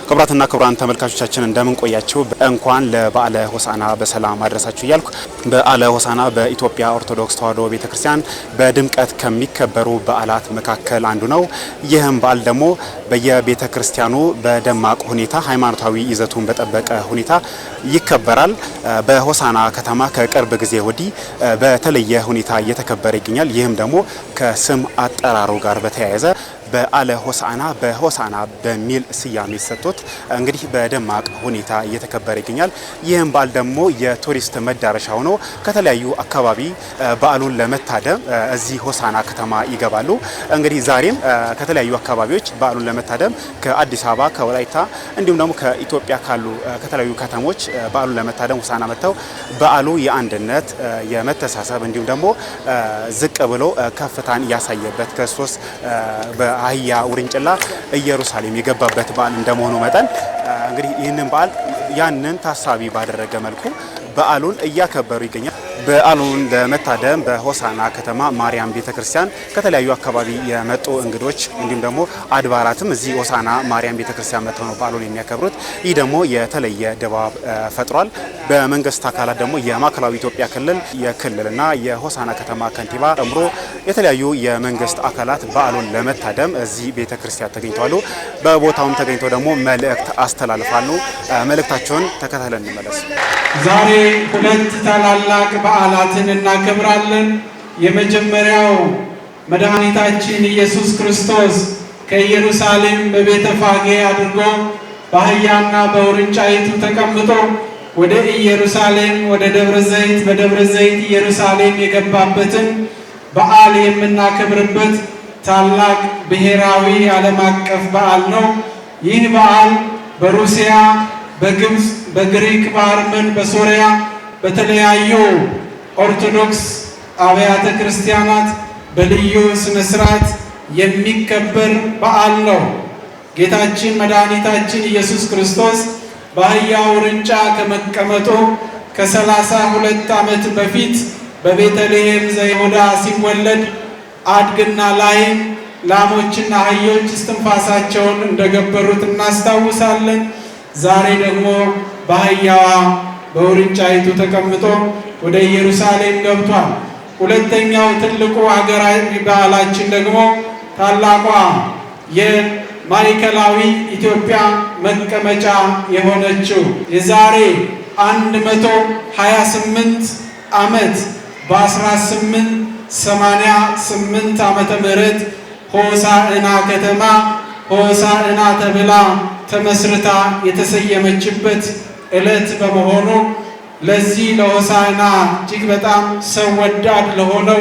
ክቡራትና ክቡራን ተመልካቾቻችን እንደምን ቆያችሁ? እንኳን ለበዓለ ሆሳዕና በሰላም አድረሳችሁ እያልኩ በዓለ ሆሳዕና በኢትዮጵያ ኦርቶዶክስ ተዋሕዶ ቤተክርስቲያን በድምቀት ከሚከበሩ በዓላት መካከል አንዱ ነው። ይህም በዓል ደግሞ በየቤተክርስቲያኑ በደማቅ ሁኔታ ሃይማኖታዊ ይዘቱን በጠበቀ ሁኔታ ይከበራል። በሆሳዕና ከተማ ከቅርብ ጊዜ ወዲህ በተለየ ሁኔታ እየተከበረ ይገኛል። ይህም ደግሞ ከስም አጠራሩ ጋር በተያያዘ በዓለ ሆሳዕና በሆሳዕና በሚል ስያሜ ሰጥቶት እንግዲህ በደማቅ ሁኔታ እየተከበረ ይገኛል። ይህም በዓል ደግሞ የቱሪስት መዳረሻ ሆኖ ከተለያዩ አካባቢ በዓሉን ለመታደም እዚህ ሆሳዕና ከተማ ይገባሉ። እንግዲህ ዛሬም ከተለያዩ አካባቢዎች በዓሉን ለመታደም ከአዲስ አበባ፣ ከወላይታ እንዲሁም ደግሞ ከኢትዮጵያ ካሉ ከተለያዩ ከተሞች በዓሉን ለመታደም ሆሳዕና መጥተው በዓሉ የአንድነት የመተሳሰብ እንዲሁም ደግሞ ዝቅ ብሎ ከፍታን ያሳየበት ክርስቶስ አህያ ውርንጭላ ኢየሩሳሌም የገባበት በዓል እንደመሆኑ መጠን እንግዲህ ይህንን በዓል ያንን ታሳቢ ባደረገ መልኩ በዓሉን እያከበሩ ይገኛል። በዓሉን ለመታደም በሆሳዕና ከተማ ማርያም ቤተክርስቲያን ከተለያዩ አካባቢ የመጡ እንግዶች እንዲሁም ደግሞ አድባራትም እዚህ ሆሳዕና ማርያም ቤተክርስቲያን መጥተው ነው በዓሉን የሚያከብሩት። ይህ ደግሞ የተለየ ድባብ ፈጥሯል። በመንግስት አካላት ደግሞ የማዕከላዊ ኢትዮጵያ ክልል የክልልና የሆሳዕና ከተማ ከንቲባ ጨምሮ የተለያዩ የመንግስት አካላት በዓሉን ለመታደም እዚህ ቤተክርስቲያን ተገኝተዋል። በቦታውም ተገኝተው ደግሞ መልእክት አስተላልፋሉ። መልእክታቸውን ተከታትለን እንመለስ። ዛሬ ሁለት ታላላቅ በዓላትን እናከብራለን። የመጀመሪያው መድኃኒታችን ኢየሱስ ክርስቶስ ከኢየሩሳሌም በቤተ ፋጌ አድርጎ በአህያና በውርንጫይቱ ተቀምጦ ወደ ኢየሩሳሌም ወደ ደብረ ዘይት በደብረ ዘይት ኢየሩሳሌም የገባበትን በዓል የምናከብርበት ታላቅ ብሔራዊ ዓለም አቀፍ በዓል ነው። ይህ በዓል በሩሲያ፣ በግብፅ፣ በግሪክ፣ በአርመን፣ በሶሪያ በተለያዩ ኦርቶዶክስ አብያተ ክርስቲያናት በልዩ ስነ ስርዓት የሚከበር በዓል ነው። ጌታችን መድኃኒታችን ኢየሱስ ክርስቶስ በአህያ ውርንጫ ከመቀመጡ ከ32 ዓመት በፊት በቤተልሔም ዘይሁዳ ሲወለድ አድግና ላይም ላሞችና አህዮች እስትንፋሳቸውን እንደገበሩት እናስታውሳለን። ዛሬ ደግሞ በአህያዋ በውርንጫይቱ ተቀምጦ ወደ ኢየሩሳሌም ገብቷል። ሁለተኛው ትልቁ ሀገራዊ በዓላችን ደግሞ ታላቋ የማዕከላዊ ኢትዮጵያ መቀመጫ የሆነችው የዛሬ 128 ዓመት በ1888 ዓመተ ምህረት ሆሳዕና ከተማ ሆሳዕና ተብላ ተመስርታ የተሰየመችበት ዕለት በመሆኑ ለዚህ ለሆሳዕና እጅግ በጣም ሰው ወዳድ ለሆነው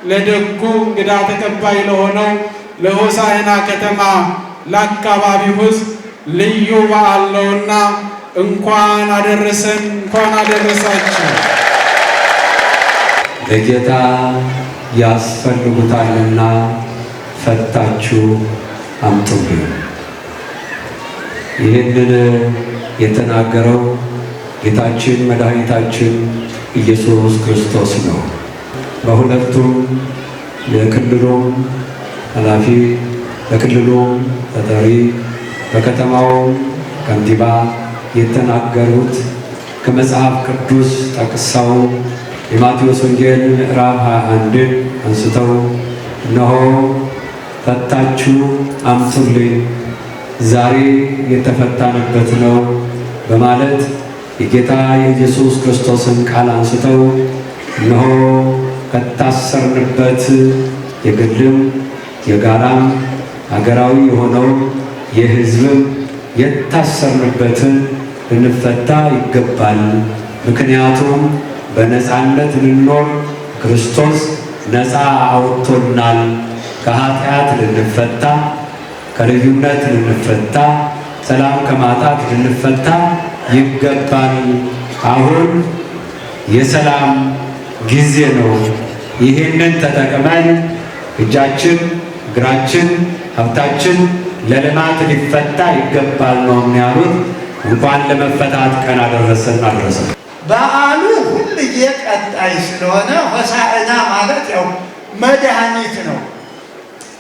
ለደጉ እንግዳ ተቀባይ ለሆነው ለሆሳዕና ከተማ ለአካባቢው ሕዝብ ልዩ በዓል ነውና እንኳን አደረሰን፣ እንኳን አደረሳችሁ። ለጌታ ያስፈልጉታልና ፈታችሁ አምጡልኝ። ይህንን የተናገረው ጌታችን መድኃኒታችን ኢየሱስ ክርስቶስ ነው። በሁለቱም የክልሉም ኃላፊ፣ በክልሉም ተጠሪ፣ በከተማው ከንቲባ የተናገሩት ከመጽሐፍ ቅዱስ ጠቅሰው የማቴዎስ ወንጌል ምዕራፍ 21 አንስተው እነሆ ፈታችሁ አምጡልኝ ዛሬ የተፈታንበት ነው በማለት የጌታ የኢየሱስ ክርስቶስን ቃል አንስተው እነሆ ከታሰርንበት የግልም የጋራም ሀገራዊ የሆነው የሕዝብም የታሰርንበትን ልንፈታ ይገባል። ምክንያቱም በነፃነት ልንኖር ክርስቶስ ነፃ አውጥቶናል። ከኃጢአት ልንፈታ፣ ከልዩነት ልንፈታ፣ ሰላም ከማጣት ልንፈታ ይገባል። አሁን የሰላም ጊዜ ነው። ይህንን ተጠቅመን እጃችን እግራችን ሀብታችን ለልማት ሊፈታ ይገባል ነው ያሉት። እንኳን ለመፈታት ቀን አደረሰን አደረሰን። በዓሉ ሁልጊዜ ቀጣይ ስለሆነ ሆሳዕና ማለት ያው መድኃኒት ነው።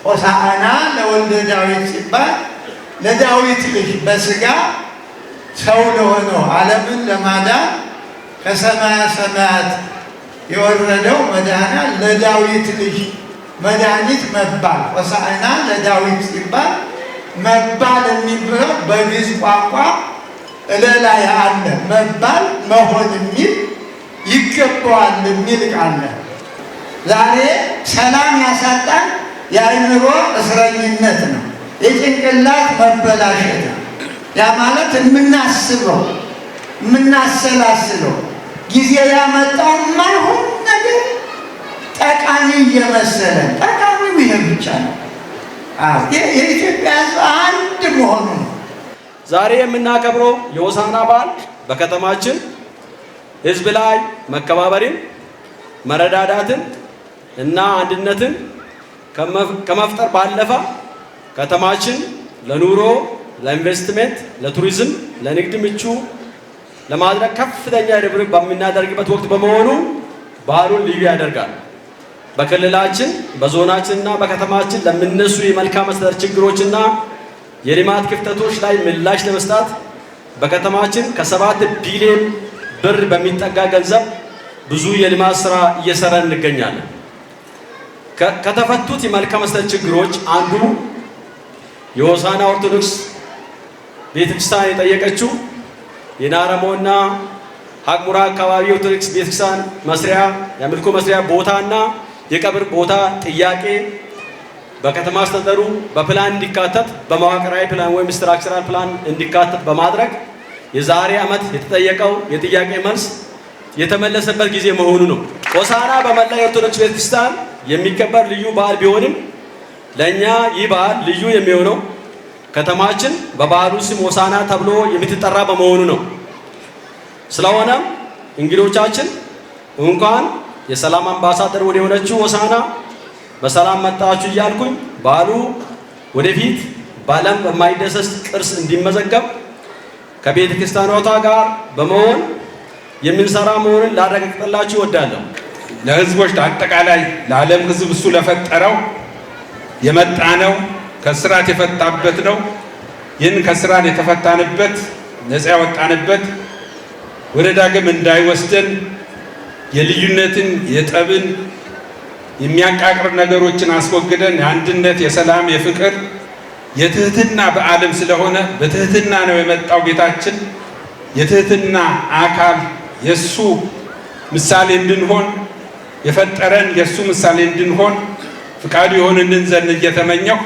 ሆሳዕና ለወልደ ዳዊት ሲባል ለዳዊት ልጅ በሥጋ ሰው ለሆነው ዓለምን ለማዳን ከሰማያ ሰማያት የወረደው መድኃኒት ለዳዊት ልጅ መድኃኒት መባል ሆሳዕና ለዳዊት ሲባል መባል የሚባለው በግዕዝ ቋንቋ እለላይ አለ። መባል መሆን የሚል ይገባዋል የሚል ቃል ነው። ዛሬ ሰላም ያሳጣን የአእምሮ እስረኝነት ነው፣ የጭንቅላት መበላሸት ነው። ያ ማለት የምናስበው የምናሰላስለው ጊዜ ያመጣው ማይሆን ነገር ጠቃሚ እየመሰለን ጠቃሚው ይሄ ብቻ ነው። የኢትዮጵያ ሕዝብ አንድ መሆኑ ነው። ዛሬ የምናከብረው የሆሳዕና በዓል በከተማችን ሕዝብ ላይ መከባበርን፣ መረዳዳትን እና አንድነትን ከመፍጠር ባለፈ ከተማችን ለኑሮ፣ ለኢንቨስትመንት፣ ለቱሪዝም፣ ለንግድ ምቹ ለማድረግ ከፍተኛ ርብርብ በምናደርግበት ወቅት በመሆኑ በዓሉን ልዩ ያደርጋል። በክልላችን በዞናችንና በከተማችን ለሚነሱ የመልካም አስተዳደር ችግሮችና የልማት ክፍተቶች ላይ ምላሽ ለመስጠት በከተማችን ከ7 ቢሊዮን ብር በሚጠጋ ገንዘብ ብዙ የልማት ስራ እየሰራን እንገኛለን። ከተፈቱት የመልካም አስተዳደር ችግሮች አንዱ የሆሳዕና ኦርቶዶክስ ቤተክርስቲያን የጠየቀችው የናረሞና ሀቅሙራ አካባቢ ኦርቶዶክስ ቤተክርስቲያን መስሪያ የአምልኮ መስሪያ ቦታና የቀብር ቦታ ጥያቄ በከተማ አስተዳደሩ በፕላን እንዲካተት በመዋቅራዊ ፕላን ወይም ስትራክቸራል ፕላን እንዲካተት በማድረግ የዛሬ ዓመት የተጠየቀው የጥያቄ መልስ የተመለሰበት ጊዜ መሆኑ ነው። ሆሳዕና በመላ የኦርቶዶክስ ቤተክርስቲያን የሚከበር ልዩ በዓል ቢሆንም ለእኛ ይህ በዓል ልዩ የሚሆነው ከተማችን በበዓሉ ስም ሆሳዕና ተብሎ የምትጠራ በመሆኑ ነው። ስለሆነም እንግዶቻችን እንኳን የሰላም አምባሳደር ወደ ሆነችው ሆሳዕና በሰላም መጣችሁ እያልኩኝ በዓሉ ወደፊት በዓለም በማይዳሰስ ቅርስ እንዲመዘገብ ከቤተ ክርስቲያኗ ጋር በመሆን የምንሰራ መሆኑን ላረጋግጥላችሁ እወዳለሁ። ለሕዝቦች አጠቃላይ ለዓለም ሕዝብ እሱ ለፈጠረው የመጣ ነው። ከስራት የፈታበት ነው። ይህን ከስራት የተፈታንበት ነፃ ያወጣንበት ወደ ዳግም እንዳይወስደን የልዩነትን የጠብን የሚያቃቅር ነገሮችን አስወግደን የአንድነት፣ የሰላም፣ የፍቅር፣ የትህትና በዓልም ስለሆነ በትህትና ነው የመጣው ጌታችን። የትህትና አካል የሱ ምሳሌ እንድንሆን የፈጠረን የሱ ምሳሌ እንድንሆን ፍቃዱ ይሆንልን ዘንድ እየተመኘሁ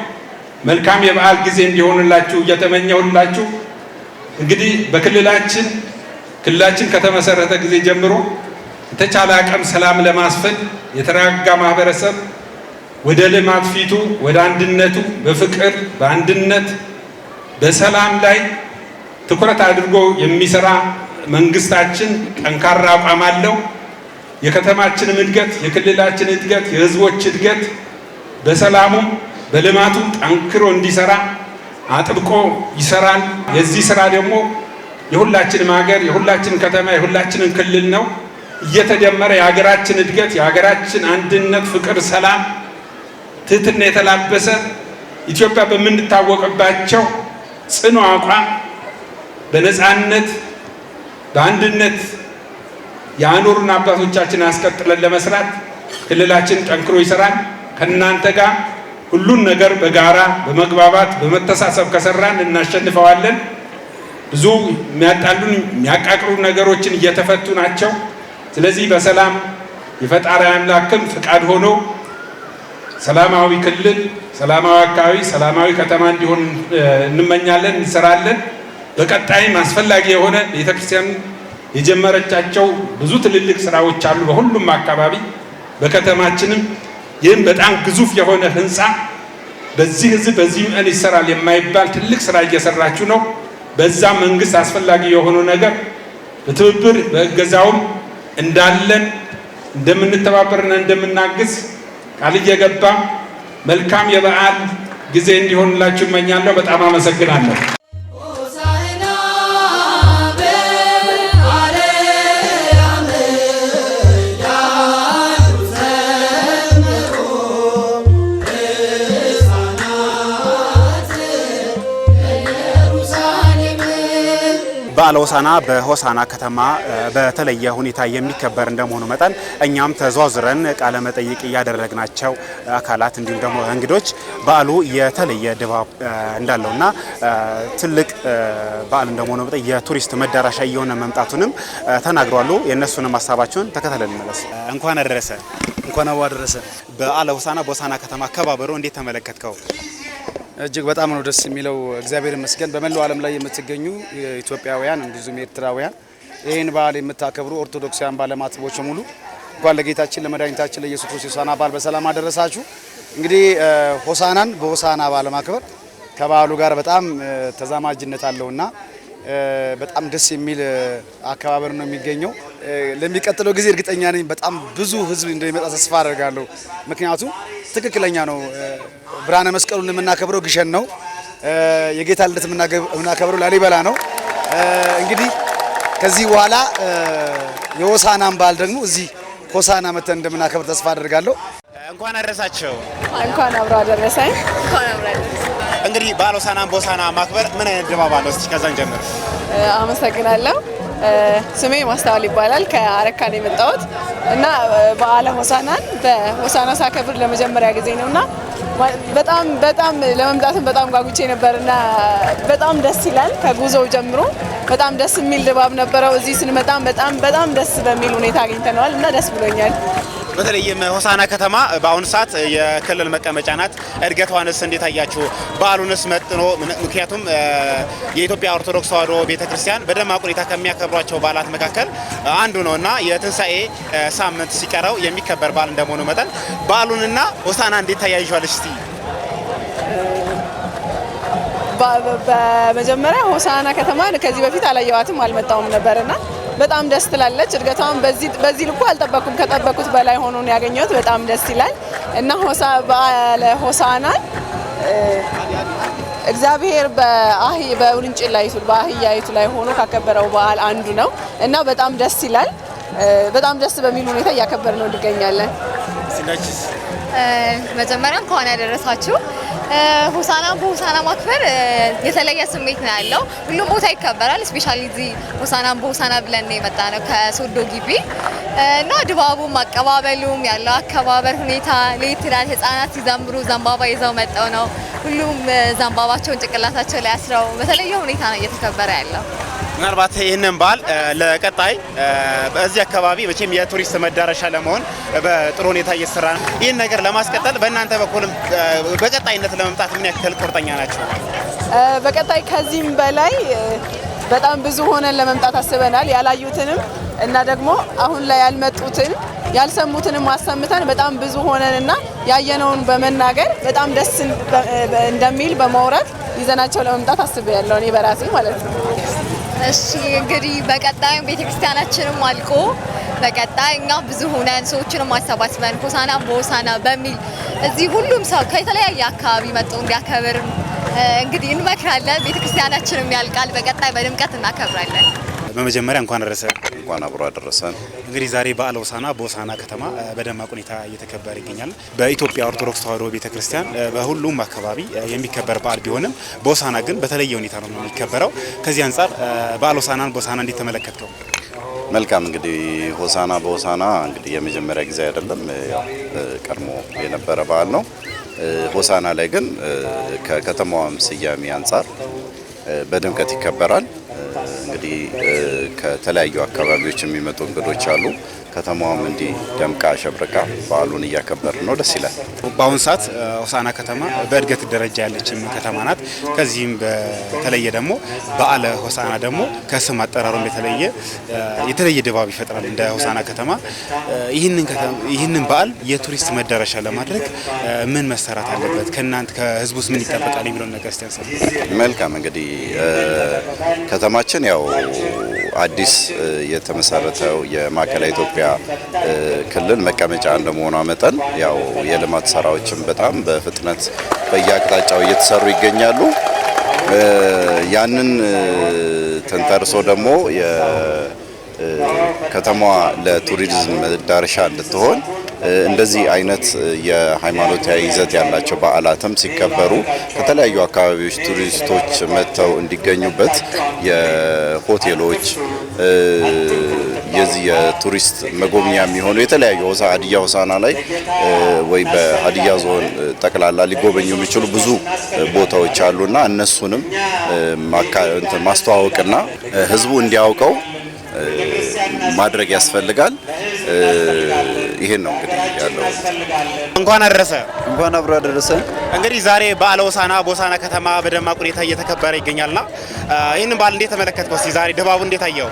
መልካም የበዓል ጊዜ እንዲሆንላችሁ እየተመኘሁላችሁ እንግዲህ ክልላችን ከተመሰረተ ጊዜ ጀምሮ የተቻለ አቅም ሰላም ለማስፈን የተረጋጋ ማህበረሰብ ወደ ልማት ፊቱ ወደ አንድነቱ በፍቅር በአንድነት በሰላም ላይ ትኩረት አድርጎ የሚሰራ መንግስታችን ጠንካራ አቋም አለው። የከተማችንም እድገት የክልላችን እድገት የህዝቦች እድገት በሰላሙም በልማቱም ጠንክሮ እንዲሰራ አጥብቆ ይሰራል። የዚህ ስራ ደግሞ የሁላችንም ሀገር የሁላችን ከተማ የሁላችንን ክልል ነው። እየተደመረ የሀገራችን እድገት የሀገራችን አንድነት፣ ፍቅር፣ ሰላም፣ ትህትና የተላበሰ ኢትዮጵያ በምንታወቅባቸው ጽኑ አቋም በነፃነት በአንድነት የአኖሩን አባቶቻችን አስቀጥለን ለመስራት ክልላችን ጠንክሮ ይሰራል። ከእናንተ ጋር ሁሉን ነገር በጋራ በመግባባት በመተሳሰብ ከሰራን እናሸንፈዋለን። ብዙ የሚያጣሉን የሚያቃቅሩ ነገሮችን እየተፈቱ ናቸው። ስለዚህ በሰላም የፈጣሪ አምላክም ፍቃድ ሆኖ ሰላማዊ ክልል፣ ሰላማዊ አካባቢ፣ ሰላማዊ ከተማ እንዲሆን እንመኛለን፣ እንሰራለን። በቀጣይም አስፈላጊ የሆነ ቤተክርስቲያን የጀመረቻቸው ብዙ ትልልቅ ስራዎች አሉ በሁሉም አካባቢ በከተማችንም። ይህም በጣም ግዙፍ የሆነ ህንፃ በዚህ ህዝብ በዚህ መን ይሰራል የማይባል ትልቅ ስራ እየሰራችሁ ነው። በዛም መንግስት አስፈላጊ የሆነው ነገር በትብብር በእገዛውም እንዳለን እንደምንተባበርና እንደምናግዝ ቃል እየገባ መልካም የበዓል ጊዜ እንዲሆንላችሁ እመኛለሁ። በጣም አመሰግናለሁ። በዓለ ሆሳዕና በሆሳዕና ከተማ በተለየ ሁኔታ የሚከበር እንደመሆኑ መጠን እኛም ተዟዙረን ቃለ መጠይቅ ያደረግናቸው አካላት እንዲሁም ደግሞ እንግዶች በዓሉ የተለየ ድባብ እንዳለውና ትልቅ በዓል እንደመሆኑ መጠን የቱሪስት መዳረሻ እየሆነ መምጣቱንም ተናግረዋል። የእነሱንም ሀሳባቸውን ተከታትለን እንመለስ። እንኳን አደረሰ። እንኳን አብሮ አደረሰ። በዓለ ሆሳዕና በሆሳዕና ከተማ አከባበሩ እንዴት ተመለከትከው? እጅግ በጣም ነው ደስ የሚለው። እግዚአብሔር ይመስገን። በመላው ዓለም ላይ የምትገኙ ኢትዮጵያውያን እንዲሁም ኤርትራውያን ይህን በዓል የምታከብሩ ኦርቶዶክሳውያን ባለማተቦች ሙሉ እንኳን ለጌታችን ለመድኃኒታችን ለኢየሱስ ክርስቶስ ሆሳዕና በዓል በሰላም አደረሳችሁ። እንግዲህ ሆሳዕናን በሆሳዕና በዓል ማክበር ከበዓሉ ጋር በጣም ተዛማጅነት አለውና በጣም ደስ የሚል አከባበር ነው የሚገኘው። ለሚቀጥለው ጊዜ እርግጠኛ ነኝ በጣም ብዙ ሕዝብ እንደሚመጣ ተስፋ አደርጋለሁ። ምክንያቱም ትክክለኛ ነው። ብርሃነ መስቀሉን የምናከብረው ግሸን ነው። የጌታ ልደት የምናከብረው ላሊበላ ነው። እንግዲህ ከዚህ በኋላ የሆሳዕናን በዓል ደግሞ እዚህ ሆሳዕና መተን እንደምናከብር ተስፋ አደርጋለሁ። እንኳን አደረሳቸው። እንኳን አብሮ አደረሰኝ። እንግዲህ በዓለ ሆሳዕናን በሆሳዕና ማክበር ምን አይነት ድባብ አለው? እስቲ ከዛን ጀምር። አመሰግናለሁ። ስሜ ማስተዋል ይባላል። ከአረካ ነው የመጣሁት እና በዓለ ሆሳዕናን በሆሳዕና ሳከብር ለመጀመሪያ ጊዜ ነውና በጣም ለመምጣትም በጣም ጓጉቼ ነበርና በጣም ደስ ይላል። ከጉዞው ጀምሮ በጣም ደስ የሚል ድባብ ነበረው። እዚህ ስንመጣም በጣም ደስ በሚል ሁኔታ አግኝተነዋል እና ደስ ብሎኛል። በተለይም ሆሳዕና ከተማ በአሁኑ ሰዓት የክልል መቀመጫ ናት። እድገቷንስ እንዴት አያችሁ? በዓሉንስ መጥኖ? ምክንያቱም የኢትዮጵያ ኦርቶዶክስ ተዋሕዶ ቤተክርስቲያን በደማቅ ሁኔታ ከሚያከብሯቸው በዓላት መካከል አንዱ ነው እና የትንሣኤ ሳምንት ሲቀረው የሚከበር በዓል እንደመሆኑ መጠን በዓሉንና ሆሳዕና እንዴት ታያይዟለች? እስቲ በመጀመሪያ ሆሳዕና ከተማ ከዚህ በፊት አላየዋትም፣ አልመጣውም ነበርና በጣም ደስ ትላለች። እድገቷን በዚህ ልኩ አልጠበኩም። ከጠበቁት በላይ ሆኖ ነው ያገኘሁት። በጣም ደስ ይላል እና በዓለ ሆሳዕናን እግዚአብሔር በውርንጭላይቱ በአህያይቱ ላይ ሆኖ ካከበረው በዓል አንዱ ነው እና በጣም ደስ ይላል። በጣም ደስ በሚል ሁኔታ እያከበር ነው እንገኛለን። መጀመሪያ እንኳን ያደረሳችሁ። ሆሳዕናን በሆሳዕና ማክበር የተለየ ስሜት ነው ያለው። ሁሉም ቦታ ይከበራል። ስፔሻሊ እዚህ ሆሳዕናን በሆሳዕና ብለን ነው የመጣ ነው ከሶዶ ግቢ እና ድባቡም አቀባበሉም ያለው አከባበር ሁኔታ ለየት ይላል። ህፃናት ሲዘምሩ ዘንባባ ይዘው መጠው ነው። ሁሉም ዘንባባቸውን ጭንቅላታቸው ላይ አስረው በተለየ ሁኔታ ነው እየተከበረ ያለው። ምናልባት ይህንን በዓል ለቀጣይ በዚህ አካባቢ መቼም የቱሪስት መዳረሻ ለመሆን በጥሩ ሁኔታ እየሰራ ነው። ይህን ነገር ለማስቀጠል በእናንተ በኩልም በቀጣይነት ለመምጣት ምን ያክል ቁርጠኛ ናቸው? በቀጣይ ከዚህም በላይ በጣም ብዙ ሆነን ለመምጣት አስበናል። ያላዩትንም እና ደግሞ አሁን ላይ ያልመጡትን ያልሰሙትንም አሰምተን በጣም ብዙ ሆነንና ያየነውን በመናገር በጣም ደስ እንደሚል በማውራት ይዘናቸው ለመምጣት አስቤያለሁ እኔ በራሴ ማለት ነው። እሺ እንግዲህ በቀጣይም ቤተክርስቲያናችንም አልቆ በቀጣይ እኛ ብዙ ሆነን ሰዎችንም ማሰባስበን ሆሳዕናን በሆሳዕና በሚል እዚህ ሁሉም ሰው ከተለያየ አካባቢ መጥቶ እንዲያከብር እንግዲህ እንመክራለን። ቤተክርስቲያናችንም ያልቃል። በቀጣይ በድምቀት እናከብራለን። በመጀመሪያ እንኳን አደረሰ። እንኳን አብሮ አደረሰን። እንግዲህ ዛሬ በዓለ ሆሳዕና በሆሳዕና ከተማ በደማቅ ሁኔታ እየተከበረ ይገኛል። በኢትዮጵያ ኦርቶዶክስ ተዋሕዶ ቤተክርስቲያን በሁሉም አካባቢ የሚከበር በዓል ቢሆንም በሆሳዕና ግን በተለየ ሁኔታ ነው የሚከበረው። ከዚህ አንጻር በዓለ ሆሳዕናን በሆሳዕና እንዴት ተመለከትከው? መልካም እንግዲህ ሆሳዕና በሆሳዕና እንግዲህ የመጀመሪያ ጊዜ አይደለም፣ ያው ቀድሞ የነበረ በዓል ነው። ሆሳዕና ላይ ግን ከከተማዋም ስያሜ አንጻር በድምቀት ይከበራል። እንግዲህ ከተለያዩ አካባቢዎች የሚመጡ እንግዶች አሉ። ከተማዋም እንዲህ ደምቃ ሸብርቃ በዓሉን እያከበር ነው። ደስ ይላል። በአሁኑ ሰዓት ሆሳዕና ከተማ በእድገት ደረጃ ያለችም ከተማ ናት። ከዚህም በተለየ ደግሞ በዓለ ሆሳዕና ደግሞ ከስም አጠራሩም የተለየ ድባብ ይፈጥራል። እንደ ሆሳዕና ከተማ ይህንን በዓል የቱሪስት መዳረሻ ለማድረግ ምን መሰራት አለበት? ከእናንተ ከህዝቡስ ምን ይጠበቃል የሚለውን ነገር እስቲ ያንሳል። መልካም እንግዲህ ከተማችን ያው አዲስ የተመሰረተው የማዕከላዊ ኢትዮጵያ ክልል መቀመጫ እንደመሆኗ መጠን ያው የልማት ስራዎችም በጣም በፍጥነት በየአቅጣጫው እየተሰሩ ይገኛሉ። ያንን ተንተርሶ ደግሞ የከተማዋ ለቱሪዝም መዳረሻ እንድትሆን እንደዚህ አይነት የሃይማኖታዊ ይዘት ያላቸው በዓላትም ሲከበሩ ከተለያዩ አካባቢዎች ቱሪስቶች መጥተው እንዲገኙበት የሆቴሎች የዚህ የቱሪስት መጎብኛ የሚሆኑ የተለያዩ ሀዲያ ሆሳዕና ላይ ወይ በሀዲያ ዞን ጠቅላላ ሊጎበኙ የሚችሉ ብዙ ቦታዎች አሉና እነሱንም ማስተዋወቅና ህዝቡ እንዲያውቀው ማድረግ ያስፈልጋል። ይሄን ነው እንግዲህ ያለው። እንኳን አደረሰ። እንኳን አብሮ አደረሰ። እንግዲህ ዛሬ በዓለ ሆሳዕና በሆሳዕና ከተማ በደማቅ ሁኔታ እየተከበረ ይገኛልና ይህንን በዓል እንዴት ተመለከትከው? እስቲ ዛሬ ድባቡ እንዴት አየው?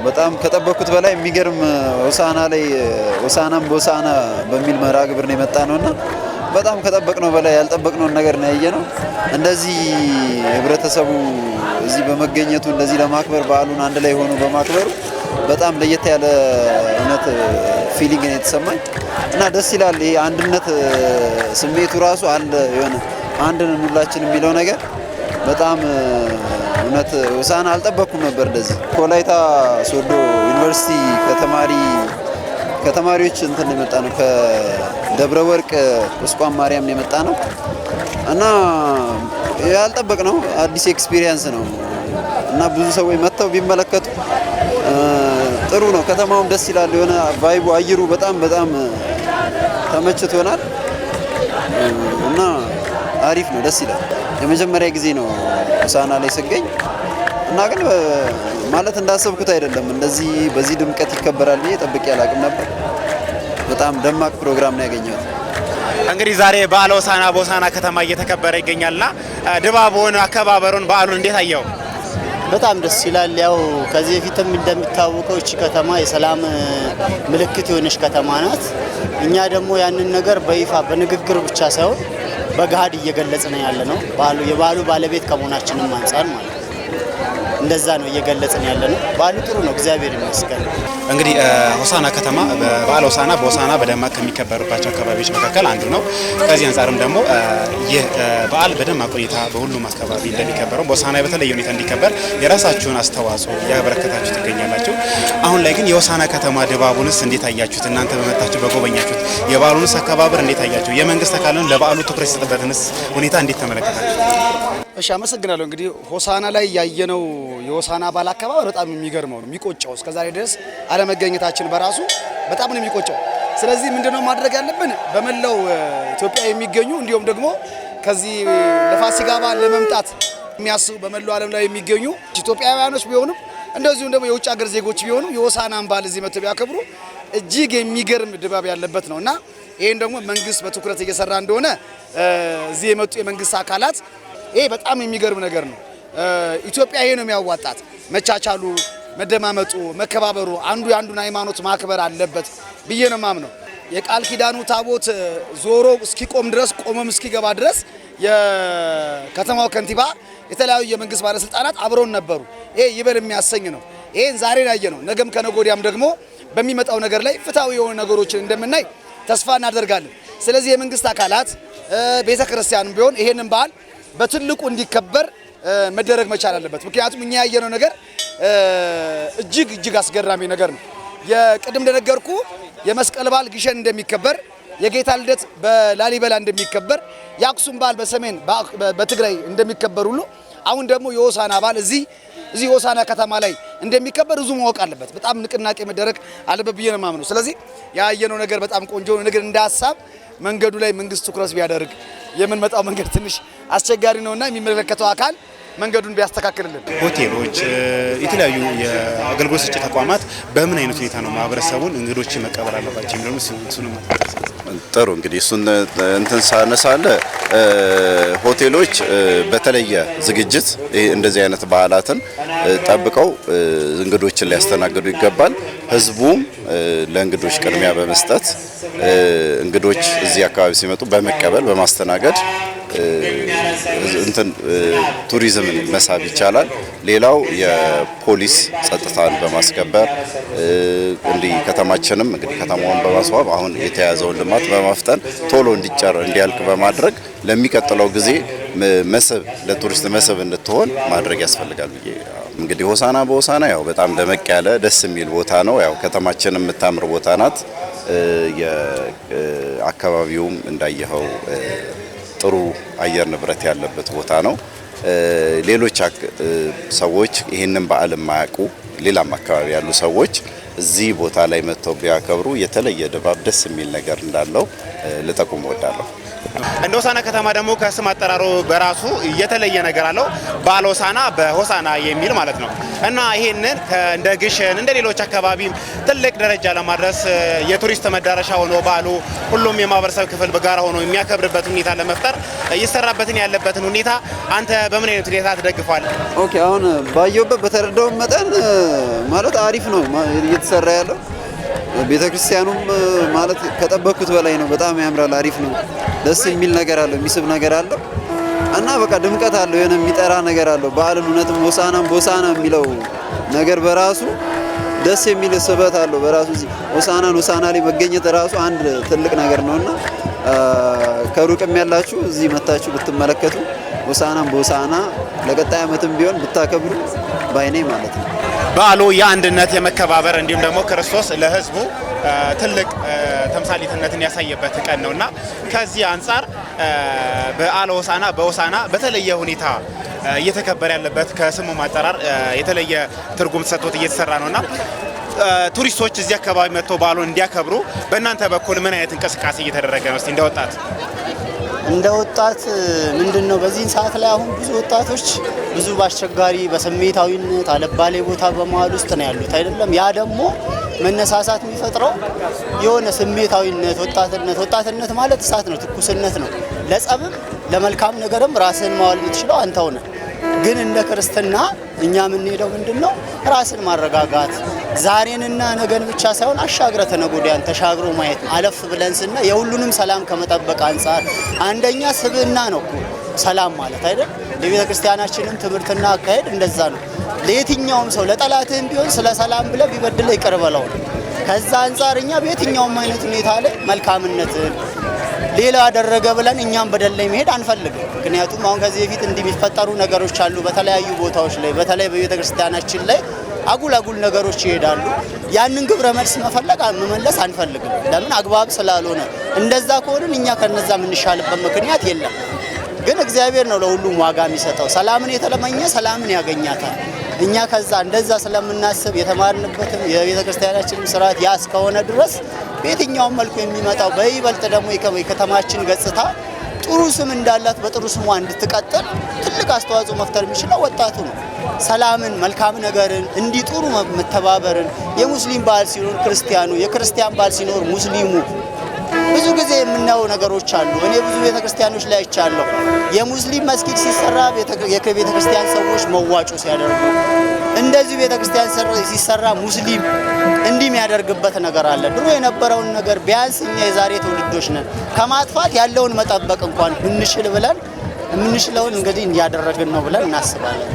በጣም ከጠበቅኩት በላይ የሚገርም ሆሳዕና ላይ ሆሳዕናም በሆሳዕና በሚል መርሃ ግብር ነው የመጣ ነውና በጣም ከጠበቅነው በላይ ያልጠበቅነውን ነገር ነው ያየነው። እንደዚህ ህብረተሰቡ እዚህ በመገኘቱ እንደዚህ ለማክበር በዓሉን አንድ ላይ ሆኖ በማክበሩ በጣም ለየት ያለ እውነት ፊሊንግ ነው የተሰማኝ እና ደስ ይላል። ይሄ አንድነት ስሜቱ ራሱ አለ የሆነ አንድ ነን ሁላችን የሚለው ነገር በጣም እውነት ሆሳዕና አልጠበቅኩም ነበር። እንደዚህ ከወላይታ ሶዶ ዩኒቨርሲቲ ከተማሪዎች እንትን የመጣ ነው ከደብረ ወርቅ ቁስቋም ማርያም ነው የመጣ ነው እና ያልጠበቅነው አዲስ ኤክስፒሪየንስ ነው እና ብዙ ሰዎች መጥተው ቢመለከቱ ጥሩ ነው። ከተማውም ደስ ይላል። የሆነ ቫይቡ አየሩ በጣም ተመችቶናል እና አሪፍ ነው፣ ደስ ይላል። የመጀመሪያ ጊዜ ነው ሆሳዕና ላይ ስገኝ እና ግን ማለት እንዳሰብኩት አይደለም። እንደዚህ በዚህ ድምቀት ይከበራል ብዬ ጠብቄ አላቅም ነበር። በጣም ደማቅ ፕሮግራም ነው ያገኘሁት። እንግዲህ ዛሬ በዓለ ሆሳዕና በሆሳዕና ከተማ እየተከበረ ይገኛልና ድባቡን፣ አከባበሩን፣ በዓሉን እንዴት አየው? በጣም ደስ ይላል። ያው ከዚህ በፊትም እንደሚታወቀው እቺ ከተማ የሰላም ምልክት የሆነች ከተማ ናት። እኛ ደግሞ ያንን ነገር በይፋ በንግግር ብቻ ሳይሆን በገሃድ እየገለጽን ያለ ነው። የበዓሉ ባለቤት ከመሆናችንም አንፃር ማለት ነው። እንደዛ ነው እየገለጽን ያለ ነው። በዓሉ ጥሩ ነው፣ እግዚአብሔር ይመስገን። እንግዲህ ሆሳዕና ከተማ በዓለ ሆሳዕና በሆሳዕና በደማቅ ከሚከበሩባቸው አካባቢዎች መካከል አንዱ ነው። ከዚህ አንጻርም ደግሞ ይህ በዓል በደማቅ ሁኔታ በሁሉም አካባቢ እንደሚከበረው በሆሳዕና በተለየ ሁኔታ እንዲከበር የራሳችሁን አስተዋጽኦ ያበረከታችሁ ትገኛላችሁ። አሁን ላይ ግን የሆሳዕና ከተማ ድባቡንስ እንዴት አያችሁት? እናንተ በመጣችሁ በጎበኛችሁት የበዓሉንስ አከባበር እንዴት አያችሁ? የመንግስት አካልን ለበዓሉ ትኩረት የሰጠበትንስ ሁኔታ እንዴት ተመለከታችሁ? እሺ፣ አመሰግናለሁ። እንግዲህ ሆሳዕና ላይ ያየነው የሆሳዕና በዓል አከባበር በጣም የሚገርመው ነው፣ የሚቆጨው እስከዛሬ ድረስ አለመገኘታችን በራሱ በጣም ነው የሚቆጨው። ስለዚህ ምንድነው ማድረግ ያለብን? በመላው ኢትዮጵያ የሚገኙ እንዲሁም ደግሞ ከዚህ ለፋሲካ በዓል ለመምጣት የሚያስቡ በመላው ዓለም ላይ የሚገኙ ኢትዮጵያውያኖች ቢሆኑም እንደዚሁም ደግሞ የውጭ ሀገር ዜጎች ቢሆኑ የሆሳዕናን በዓል እዚህ መጥተው ቢያከብሩ እጅግ የሚገርም ድባብ ያለበት ነውና ይሄን ደግሞ መንግስት በትኩረት እየሰራ እንደሆነ እዚህ የመጡ የመንግስት አካላት ይሄ በጣም የሚገርም ነገር ነው። ኢትዮጵያ ይሄ ነው የሚያዋጣት፣ መቻቻሉ፣ መደማመጡ፣ መከባበሩ፣ አንዱ የአንዱን ሃይማኖት ማክበር አለበት ብዬ ነው የማምነው። የቃል ኪዳኑ ታቦት ዞሮ እስኪቆም ድረስ ቆመም እስኪገባ ድረስ የከተማው ከንቲባ የተለያዩ የመንግስት ባለስልጣናት አብረውን ነበሩ። ይሄ ይበል የሚያሰኝ ነው። ይሄን ዛሬ ያየ ነው። ነገም ከነጎዲያም ደግሞ በሚመጣው ነገር ላይ ፍትሃዊ የሆኑ ነገሮችን እንደምናይ ተስፋ እናደርጋለን። ስለዚህ የመንግስት አካላት ቤተክርስቲያንም ቢሆን ይሄንን በዓል በትልቁ እንዲከበር መደረግ መቻል አለበት። ምክንያቱም እኛ ያየነው ነገር እጅግ አስገራሚ ነገር ነው። የቅድም እንደነገርኩ የመስቀል በዓል ግሸን እንደሚከበር፣ የጌታ ልደት በላሊበላ እንደሚከበር፣ የአክሱም በዓል በሰሜን በትግራይ እንደሚከበር ሁሉ አሁን ደግሞ የሆሳዕና በዓል እዚህ ሆሳዕና ከተማ ላይ እንደሚከበር ብዙ ማወቅ አለበት። በጣም ንቅናቄ መደረግ አለበት ብዬ ነው የማምነው። ስለዚህ ያየነው ነገር በጣም ቆንጆ ነገር እንደ ሀሳብ መንገዱ ላይ መንግስት ትኩረት ቢያደርግ የምንመጣው መንገድ ትንሽ አስቸጋሪ ነውና የሚመለከተው አካል መንገዱን ቢያስተካክልልን። ሆቴሎች፣ የተለያዩ የአገልግሎት ሰጪ ተቋማት በምን አይነት ሁኔታ ነው ማህበረሰቡን እንግዶች መቀበል አለባቸው የሚለው እሱንም ጥሩ እንግዲህ እሱን እንትን ሳነሳለ ሆቴሎች በተለየ ዝግጅት እንደዚህ አይነት በዓላትን ጠብቀው እንግዶችን ሊያስተናግዱ ይገባል። ህዝቡም ለእንግዶች ቅድሚያ በመስጠት እንግዶች እዚህ አካባቢ ሲመጡ በመቀበል በማስተናገድ እንትን ቱሪዝምን መሳብ ይቻላል። ሌላው የፖሊስ ጸጥታን በማስከበር እንዲህ ከተማችንም እንግዲህ ከተማውን በማስዋብ አሁን የተያዘውን ልማት በማፍጠን ቶሎ እንዲያልቅ በማድረግ ለሚቀጥለው ጊዜ መስህብ ለቱሪስት መስህብ እንድትሆን ማድረግ ያስፈልጋል ብዬ እንግዲህ ሆሳና በሆሳና ያው በጣም ደመቅ ያለ ደስ የሚል ቦታ ነው። ያው ከተማችን የምታምር ቦታ ናት። የአካባቢውም እንዳየኸው ጥሩ አየር ንብረት ያለበት ቦታ ነው። ሌሎች ሰዎች ይህንን በዓል የማያውቁ ሌላም አካባቢ ያሉ ሰዎች እዚህ ቦታ ላይ መጥተው ቢያከብሩ የተለየ ድባብ ደስ የሚል ነገር እንዳለው ልጠቁም እወዳለሁ። እንደ ሆሳና ከተማ ደግሞ ከስም አጠራሩ በራሱ የተለየ ነገር አለው። በዓለ ሆሳና በሆሳና የሚል ማለት ነው እና ይሄንን እንደ ግሸን እንደ ሌሎች አካባቢ ትልቅ ደረጃ ለማድረስ የቱሪስት መዳረሻ ሆኖ በዓሉ ሁሉም የማህበረሰብ ክፍል በጋራ ሆኖ የሚያከብርበት ሁኔታ ለመፍጠር እየሰራበትን ያለበትን ሁኔታ አንተ በምን አይነት ሁኔታ ትደግፋለህ? ኦኬ አሁን ባየሁበት በተረዳው መጠን ማለት አሪፍ ነው እየተሰራ ያለው። ቤተክርስቲያኑም ማለት ከጠበቅኩት በላይ ነው። በጣም ያምራል፣ አሪፍ ነው። ደስ የሚል ነገር አለው፣ የሚስብ ነገር አለው እና በቃ ድምቀት አለው፣ የሆነ የሚጠራ ነገር አለው። በዓልን እውነትም ሆሳናም ቦሳና የሚለው ነገር በራሱ ደስ የሚል ስበት አለው በራሱ። እዚህ ሆሳና ላይ መገኘት ራሱ አንድ ትልቅ ነገር ነውና ከሩቅም ያላችሁ እዚህ መታችሁ ብትመለከቱ ሆሳናም ቦሳና ለቀጣይ ዓመትም ቢሆን ብታከብሩ ባይኔ ማለት ነው። በዓሉ የአንድነት የመከባበር እንዲሁም ደግሞ ክርስቶስ ለሕዝቡ ትልቅ ተምሳሌትነትን ያሳየበት ቀን ነውና ከዚህ አንጻር በዓለ ሆሳና በሆሳና በተለየ ሁኔታ እየተከበረ ያለበት ከስሙ ማጠራር የተለየ ትርጉም ተሰጥቶት እየተሰራ ነውና ቱሪስቶች እዚህ አካባቢ መጥተው በዓሉን እንዲያከብሩ በእናንተ በኩል ምን አይነት እንቅስቃሴ እየተደረገ ነው? እስቲ እንደ ወጣት ምንድነው በዚህ ሰዓት ላይ አሁን ብዙ ወጣቶች ብዙ ባስቸጋሪ በስሜታዊነት አለባሌ ቦታ በመዋል ውስጥ ነው ያሉት አይደለም። ያ ደግሞ መነሳሳት የሚፈጥረው የሆነ ስሜታዊነት ወጣትነት ማለት እሳት ነው፣ ትኩስነት ነው። ለጸብም ለመልካም ነገርም ራስን ማዋል የምትችለው አንተው ነህ። ግን እንደ ክርስትና እኛ የምንሄደው ምንድነው ራስን ማረጋጋት ዛሬንና ነገን ብቻ ሳይሆን አሻግረ ተነጎዳያን ተሻግሮ ማየት አለፍ ብለን ስና የሁሉንም ሰላም ከመጠበቅ አንፃር አንደኛ ስብዕና ነው ሰላም ማለት አይደል? የቤተ ክርስቲያናችንን ትምህርትና አካሄድ እንደዛ ነው። ለየትኛውም ሰው ለጠላትህም ቢሆን ስለ ሰላም ብለህ ቢበድልህ ይቅር በለው። ከዛ አንፃር እኛ በየትኛውም አይነት ሁኔታ ላይ መልካምነትን ሌላ ያደረገ ብለን እኛም በደል ላይ መሄድ አንፈልግም። ምክንያቱም አሁን ከዚህ በፊት እንደሚፈጠሩ ነገሮች አሉ በተለያዩ ቦታዎች ላይ በተለይ በቤተ ክርስቲያናችን ላይ አጉል ነገሮች ይሄዳሉ። ያንን ግብረ መልስ መመለስ አንፈልግም። ለምን አግባብ ስላልሆነ። እንደዛ ከሆነን እኛ ከነዛ የምንሻልበት ምክንያት የለም። ግን እግዚአብሔር ነው ለሁሉም ዋጋ የሚሰጠው። ሰላምን የተለመኘ ሰላምን ያገኛታል። እኛ ከዛ እንደዛ ስለምናስብ የተማርንበትም የቤተ ክርስቲያናችንም ስርዓት ያ እስከሆነ ድረስ በየትኛውም መልኩ የሚመጣው በይበልጥ ደግሞ የከተማችን ገጽታ ጥሩ ስም እንዳላት በጥሩ ስሟ እንድትቀጥል ትልቅ አስተዋጽኦ መፍጠር የሚችለው ወጣቱ ነው። ሰላምን፣ መልካም ነገርን፣ እንዲጥሩ መተባበርን የሙስሊም በዓል ሲኖር ክርስቲያኑ፣ የክርስቲያን በዓል ሲኖር ሙስሊሙ ብዙ ጊዜ የምናየው ነገሮች አሉ። እኔ ብዙ ቤተክርስቲያኖች ላይ አይቻለሁ። የሙስሊም መስጊድ ሲሰራ የቤተክርስቲያን ሰዎች መዋጮ ሲያደርጉ፣ እንደዚህ ቤተክርስቲያን ሲሰራ ሙስሊም እንዲህ የሚያደርግበት ነገር አለ። ድሮ የነበረውን ነገር ቢያንስ እኛ የዛሬ ትውልዶች ነን ከማጥፋት ያለውን መጠበቅ እንኳን ብንችል ብለን የምንችለውን እንግዲህ እያደረግን ነው ብለን እናስባለን።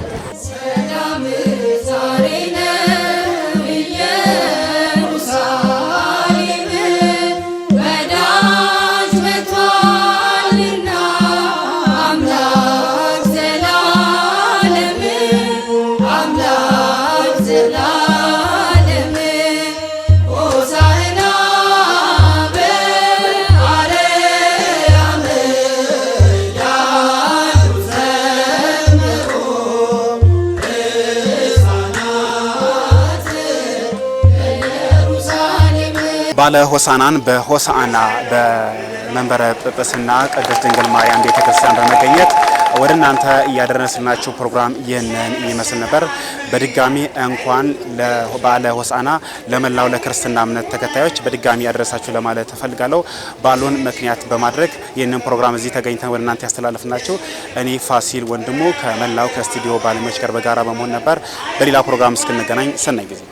በዓለ ሆሳናን በሆሳዕና በመንበረ ጵጵስና ቅድስት ድንግል ማርያም ቤተክርስቲያን በመገኘት ወደ እናንተ እያደረስናችሁ ፕሮግራም ይህንን ይመስል ነበር። በድጋሚ እንኳን ለበዓለ ሆሳዕና ለመላው ለክርስትና እምነት ተከታዮች በድጋሚ ያደረሳችሁ ለማለት እፈልጋለሁ። በዓሉን ምክንያት በማድረግ ይህንን ፕሮግራም እዚህ ተገኝተን ወደ እናንተ ያስተላልፍናችሁ እኔ ፋሲል ወንድሙ ከመላው ከስቱዲዮ ባለሙያዎች ጋር በጋራ በመሆን ነበር። በሌላ ፕሮግራም እስክንገናኝ ሰናይ ጊዜ